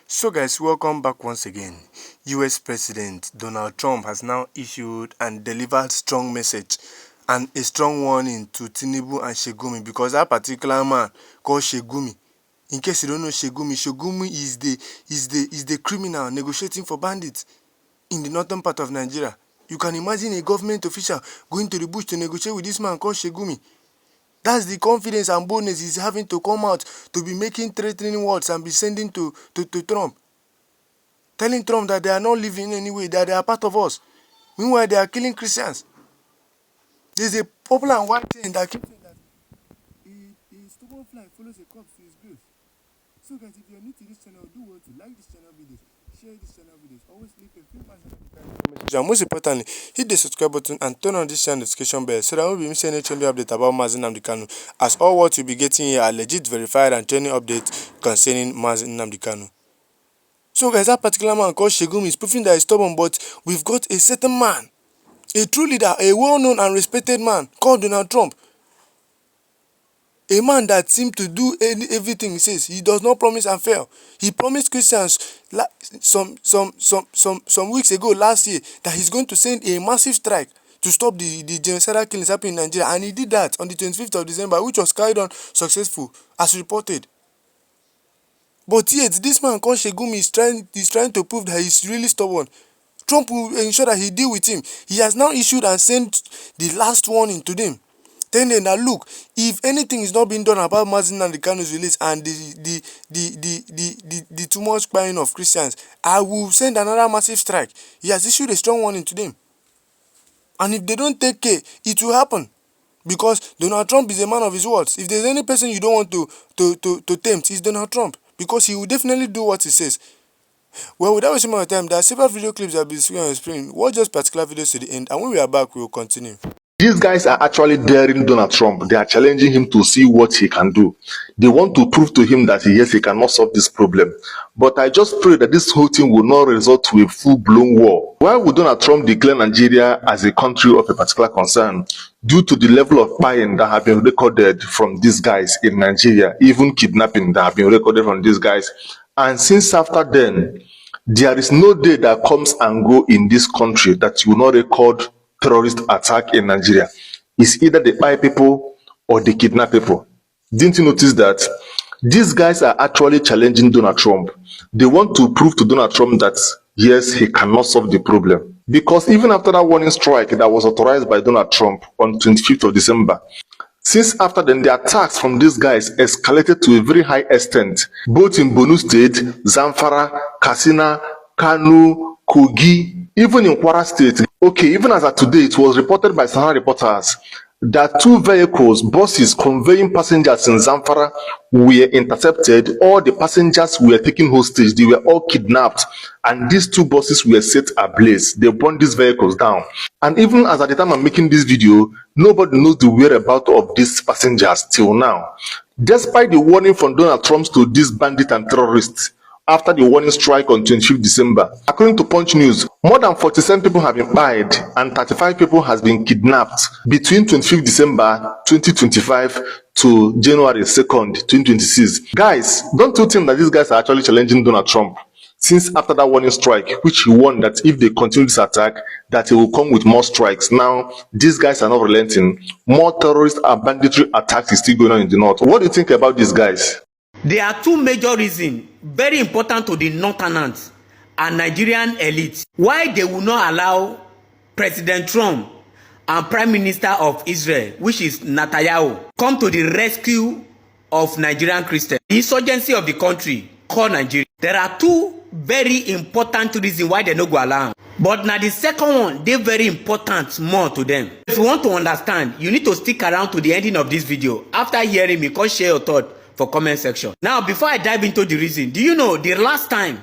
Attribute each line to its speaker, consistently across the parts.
Speaker 1: So guys, welcome back once again. US President Donald Trump has now issued and delivered strong message and a strong warning to Tinubu and Sheikh Gumi, because that particular man called Sheikh Gumi, in case you don't know Sheikh Gumi is the criminal negotiating for bandits in the northern part of Nigeria. You can imagine a government official going to the bush to negotiate with this man called Sheikh Gumi. That's the confidence and boldness he's having to come out to be making threatening words and be sending to Trump. Telling Trump that they are not living anyway, that they are part of us. Meanwhile, they are killing Christians. There's a popular one thing that keeps saying that a stubborn fly follows a corpse to his grave. So guys, if you're new to this channel, do well to like this channel videos, share this channel videos, always leave a few comments. And most importantly, hit the subscribe button and turn on this channel notification bell so that you won't be missing any trending update about Nnamdi Kanu, as all what you'll be getting here are legit, verified and trending updates concerning Nnamdi Kanu. So guys, that particular man called Sheikh Gumi is proving that he's stubborn, but we've got a certain man, a true leader, a well-known and respected man called Donald Trump. A man that seems to do everything he says. He does not promise and fail. He promised Christians some weeks ago, last year, that he's going to send a massive strike to stop the genocidal killings happening in Nigeria. And he did that on the 25th of December, which was carried on successful, as reported. But yet, this man called Sheikh Gumi is trying to prove that he's really stubborn. Trump will ensure that he deal with him. He has now issued and sent the last warning to them, telling them that, look, if anything is not being done about Nnamdi Kanu's release and the too much crying of Christians, I will send another massive strike. He has issued a strong warning to them. And if they don't take care, it will happen. Because Donald Trump is a man of his words. If there's any person you don't want to tempt, it's Donald Trump. Because he will definitely do what he says. Well, without wasting more time, there are several video clips that have been seen on the screen. Watch those particular videos to the end, and when we are back, we will continue.
Speaker 2: These guys are actually daring Donald Trump. They are challenging him to see what he can do. They want to prove to him that yes, he cannot solve this problem. But I just pray that this whole thing will not result to a full-blown war. Why would Donald Trump declare Nigeria as a country of a particular concern? Due to the level of spying that have been recorded from these guys in Nigeria, even kidnapping that have been recorded from these guys. And since after then, there is no day that comes and go in this country that you will not record terrorist attack in Nigeria. It's either they buy people or they kidnap people. Didn't you notice that? These guys are actually challenging Donald Trump. They want to prove to Donald Trump that yes, he cannot solve the problem. Because even after that warning strike that was authorized by Donald Trump on 25th of December, since after then, the attacks from these guys escalated to a very high extent, both in Borno State, Zamfara, Katsina, Kanu, Kogi, even in Kwara State. Okay, even as of today, it was reported by Sahara reporters that 2 vehicles, buses conveying passengers in Zamfara were intercepted. All the passengers were taken hostage. They were all kidnapped. And these 2 buses were set ablaze. They burned these vehicles down. And even as at the time I'm making this video, nobody knows the whereabouts of these passengers till now. Despite the warning from Donald Trump to these bandits and terrorists, after the warning strike on 25th December. According to Punch News, more than 47 people have been died and 35 people has been kidnapped between 25th December 2025 to January 2nd, 2026. Guys, don't you think that these guys are actually challenging Donald Trump? Since after that warning strike, which he warned that if they continue this attack, that he will come with more strikes. Now, these guys are not relenting. More terrorist and banditry attacks is still going on in the north. What do you think about these guys?
Speaker 3: There are 2 major reasons, very important to the northerners and Nigerian elite, why they will not allow President Trump and Prime Minister of Israel, which is Netanyahu, come to the rescue of Nigerian Christians. The insurgency of the country called Nigeria. There are 2 very important reasons why they no go allow. But now the second one, they very important more to them. If you want to understand, you need to stick around to the ending of this video. After hearing me, come share your thought for comment section. Now, before I dive into the reason, do you know the last time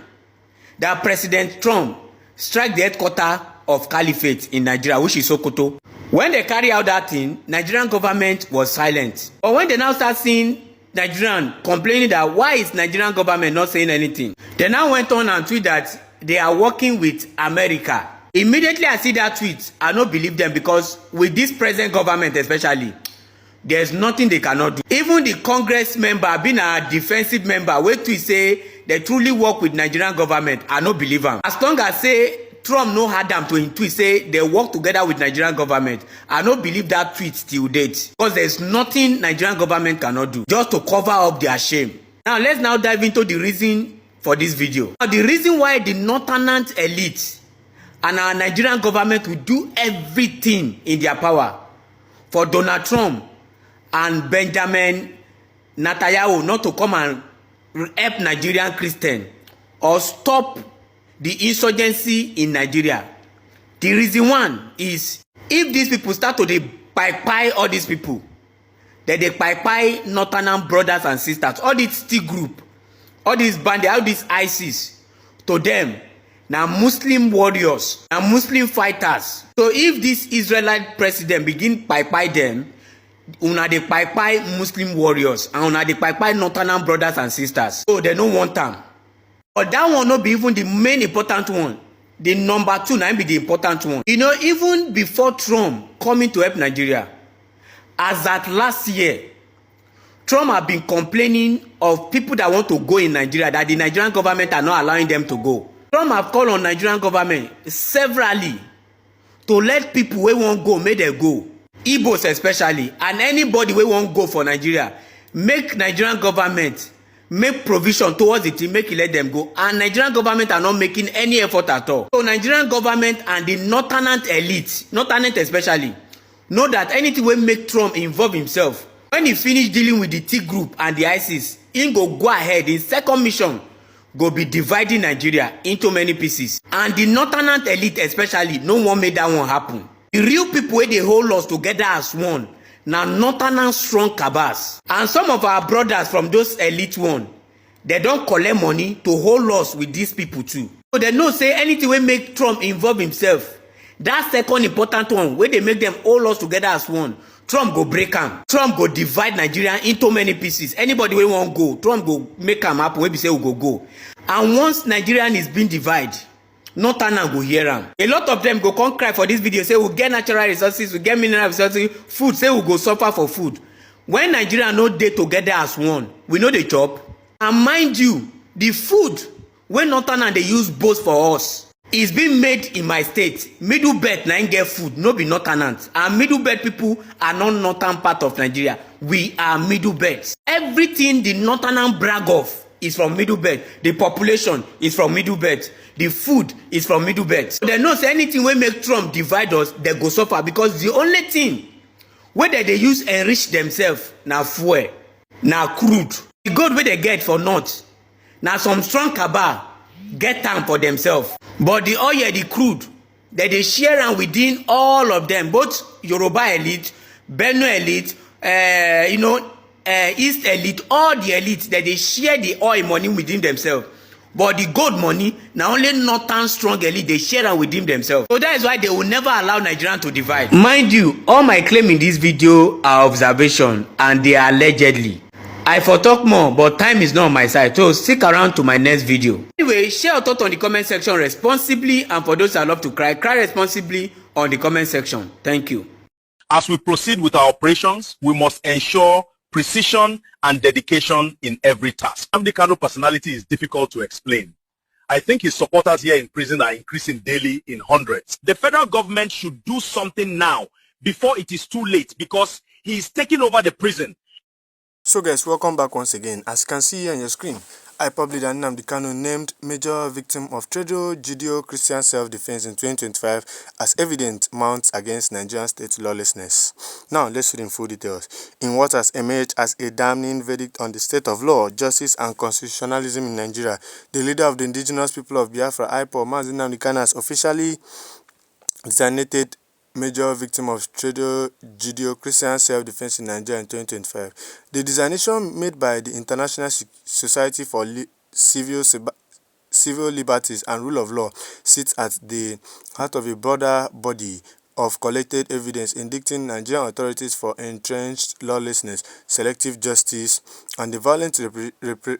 Speaker 3: that President Trump struck the headquarters of Caliphate in Nigeria, which is Sokoto? When they carry out that thing, Nigerian government was silent. But when they now start seeing Nigerian complaining that why is Nigerian government not saying anything, they now went on and tweet that they are working with America. Immediately I see that tweet, I don't believe them, because with this present government especially, there's nothing they cannot do. Even the Congress member, being a defensive member, wait till say they truly work with Nigerian government, I no believe am. As long as say Trump no had am to him tweet say they work together with Nigerian government, I no believe that tweet till date, because there's nothing Nigerian government cannot do just to cover up their shame. Now let's now dive into the reason for this video. Now the reason why the northern elite and our Nigerian government will do everything in their power for Donald Trump and Benjamin Netanyahu not to come and help Nigerian Christian or stop the insurgency in Nigeria. The reason one is, if these people start to pie all these people, then they pie northern brothers and sisters, all this T group, all these bandits, all these ISIS, to them now Muslim warriors, now Muslim fighters. So if this Israelite president begin pie them, una dey pie Muslim warriors and una dey pie northern brothers and sisters. So they don't want them. But that one not be even the main important one. The number two now be the important one. You know, even before Trump coming to help Nigeria, as at last year, Trump have been complaining of people that want to go in Nigeria, that the Nigerian government are not allowing them to go. Trump have called on Nigerian government severally to let people wey won't go, make them go. Igbos especially, and anybody wey won't go for Nigeria, make Nigerian government make provision towards it, make it let them go. And Nigerian government are not making any effort at all. So Nigerian government and the northern elite, northern especially, know that anything will make Trump involve himself. When he finish dealing with the T group and the ISIS, he go ahead in second mission, go be dividing Nigeria into many pieces. And the northern elite especially, no one made that one happen. The real people wey dey hold us together as one, na northern strong cabals. And some of our brothers from those elite one, they don't collect money to hold us with these people too. So they know say anything will make Trump involve himself. That second important one, where they make them hold us together as one, Trump go break am. Trump go divide Nigeria into many pieces. Anybody wey wan go, Trump go make am happen, wey be say we go. And once Nigerian is being divided, northern go hear am. A lot of them go come cry for this video, say we get natural resources, we get mineral resources, food, say we go suffer for food. When Nigeria no dey together as one, we know the chop. And mind you, the food when northern they use both for us is being made in my state. Middle belt na get food, no be northern. And middle belt people are not northern part of Nigeria. We are middle belt. Everything the northern brag of is from middle belt. The population is from middle belt. The food is from middle belt. So they know say anything wey make Trump divide us, they go suffer, because the only thing where they use enrich themselves na fuel, na crude. The gold wey they get for north, na some strong cabal get time for themselves. But the oil, the crude, they share am within all of them, both Yoruba elite, Benue elite, East elite, all the elite, that they share the oil money within themselves. But the gold money, now only northern strong elite, they share am within themselves. So that is why they will never allow Nigerian to divide. Mind you, all my claim in this video are observation, and they are allegedly. I for talk more, but time is not on my side, so stick around to my next video. Anyway, share your thoughts on the comment section responsibly, and for those that love to cry responsibly on the comment section. Thank you.
Speaker 4: As we proceed with our operations, we must ensure precision and dedication in every task. Nnamdi Kanu personality is difficult to explain. I think his supporters here in prison are increasing daily in hundreds. The federal government should do something now before it is too late, because he is taking over the prison.
Speaker 1: So guys, welcome back once again. As you can see here on your screen, I published that Nnamdi Kanu named major victim of Judeo-Christian self-defense in 2025 as evident mounts against Nigerian state lawlessness. Now, let's read in full details. In what has emerged as a damning verdict on the state of law, justice and constitutionalism in Nigeria, the leader of the indigenous people of Biafra, IPOB, Nnamdi Kanu, has officially designated major victim of Judeo-Christian self-defense in Nigeria in 2025. The designation made by the International Society for Civil Liberties and Rule of Law sits at the heart of a broader body of collected evidence indicting Nigerian authorities for entrenched lawlessness, selective justice, and the violent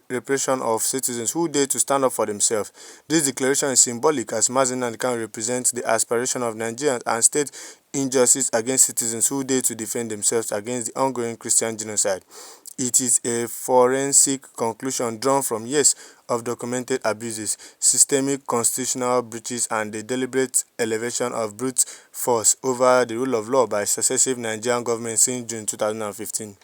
Speaker 1: repression of citizens who dare to stand up for themselves. This declaration is symbolic, as Nnamdi Kanu represents the aspiration of Nigerians and state injustice against citizens who dare to defend themselves against the ongoing Christian genocide. It is a forensic conclusion drawn from years of documented abuses, systemic constitutional breaches, and the deliberate elevation of brute force over the rule of law by successive Nigerian governments since June 2015.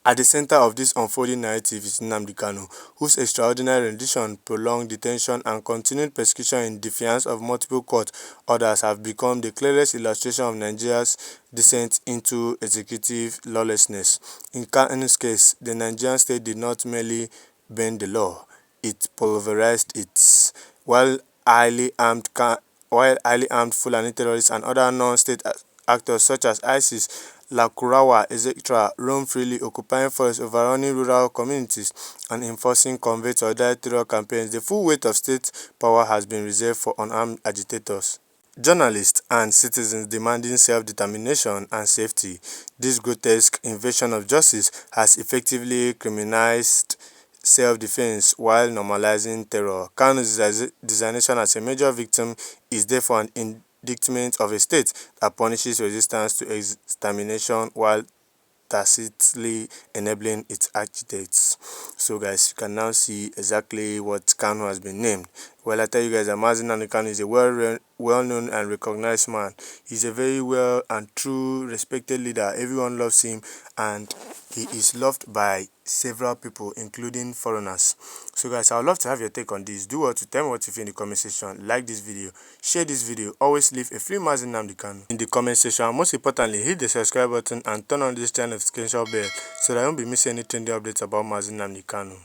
Speaker 1: At the center of this unfolding narrative is Nnamdi Kanu, whose extraordinary rendition, prolonged detention, and continued persecution in defiance of multiple court orders have become the clearest illustration of Nigeria's descent into executive lawlessness. In Kanu's case, the Nigerian state did not merely bend the law, it pulverized it. While highly armed Fulani terrorists and other non-state actors such as ISIS, Lakurawa, etc. roam freely, occupying forests, overrunning rural communities, and enforcing covert or territorial campaigns, the full weight of state power has been reserved for unarmed agitators, journalists, and citizens demanding self-determination and safety. This grotesque invasion of justice has effectively criminalized self-defense while normalizing terror. Kanu's designation as a major victim is therefore an indictment of a state that punishes resistance to extermination while tacitly enabling its agitates. So guys, you can now see exactly what Kanu has been named. Well, I tell you guys that Nnamdi Kanu is a well-known and recognized man. He's a very well and true respected leader. Everyone loves him, and he is loved by several people, including foreigners. So guys, I would love to have your take on this. Do what to tell me what you think in the comment section. Like this video, share this video, always leave a free Nnamdi Kanu in the comment section, and most importantly, hit the subscribe button and turn on this channel notification bell so that I won't be missing any trending updates about Nnamdi Kanu.